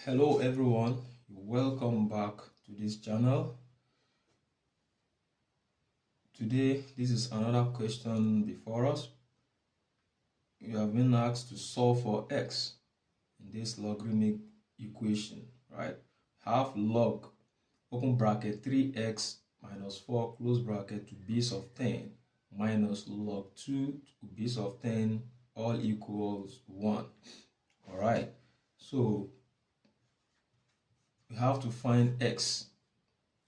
Hello everyone, welcome back to this channel. Today this is another question before us. You have been asked to solve for x in this logarithmic equation, right? Have log open bracket 3x minus 4 close bracket to base of 10 minus log 2 to base of 10 all equals 1. All right, so we have to find x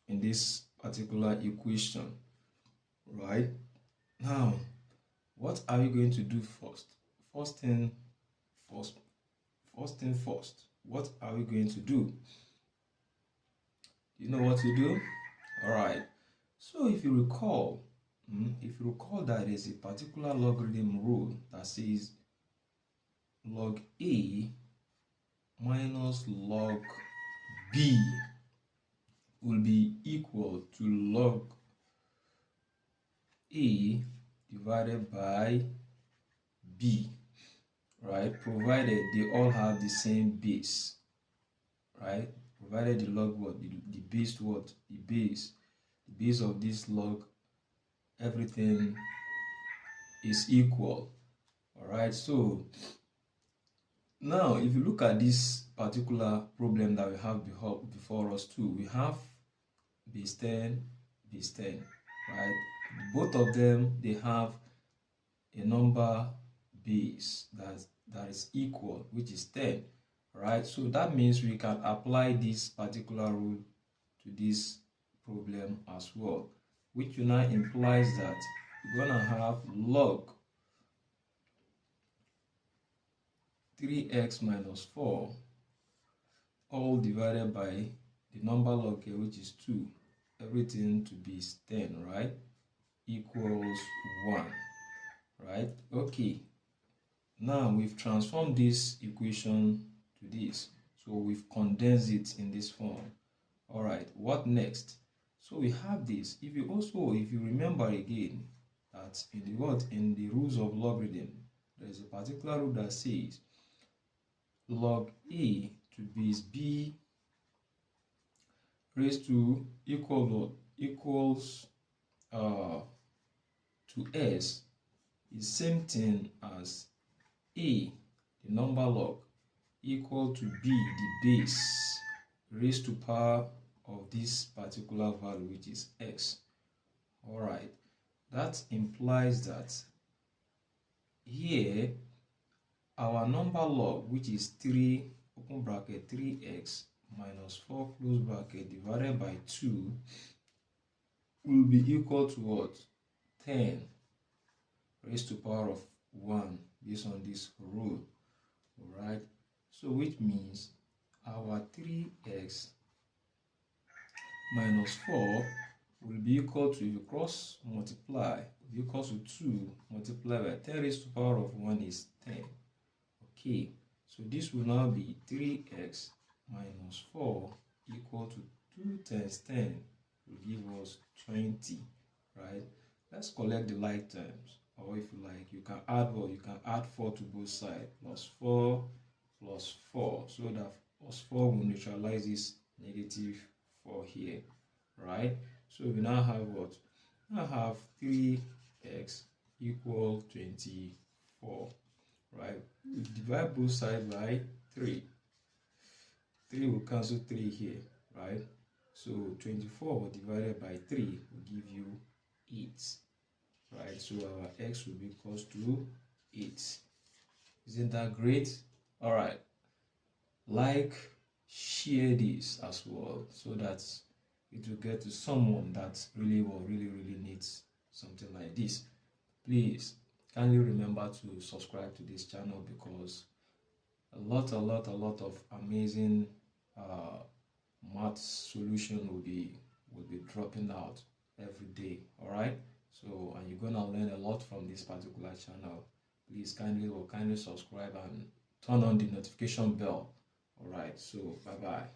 in this particular equation, right? Now, what are we going to do first? First thing first, what are we going to do? You know what to do? All right, so if you recall that there's a particular logarithm rule that says log a minus log b will be equal to log a divided by b, right? Provided they all have the same base, right? Provided the log what? The base what? The base of this log, everything is equal. All right, so now if you look at this particular problem that we have before us too, we have base 10, right? Both of them, they have a number base that is equal, which is 10, right? So that means we can apply this particular rule to this problem as well, which now implies that we're gonna have log 3x minus 4 all divided by the number log here, which is 2, everything to be 10, right, equals 1, right? Okay, now we've transformed this equation to this, so we've condensed it in this form. All right, what next? So we have this. If you remember again that in the rules of logarithm, there is a particular rule that says log a to base b raised to equals to s is same thing as a, the number log, equal to b, the base, raised to power of this particular value, which is x. All right, that implies that here our number log, which is 3 open bracket 3x minus 4 close bracket divided by 2, will be equal to what? 10 raised to power of 1 based on this rule. All right, so which means our 3x minus 4 will be equal to, if you cross multiply, will be equal to 2 multiplied by 10 raised to power of 1 is 10. Okay, so this will now be 3x minus 4 equal to 2 times 10 will give us 20, right? Let's collect the like terms, or if you like, you can add what? You can add 4 to both sides, plus 4 plus 4, so that plus 4 will neutralize this negative 4 here, right? So we now have what? We now have 3x equal 24, right? We divide both sides by 3. 3 will cancel 3 here, right? So 24 divided by 3 will give you 8, right? So our x will be equals to 8. Isn't that great? All right, like, share this as well, so that it will get to someone that really needs something like this. Please kindly remember to subscribe to this channel, because a lot of amazing math solution will be dropping out every day. All right, so, and you're gonna learn a lot from this particular channel. Please kindly subscribe and turn on the notification bell. All right, so bye bye.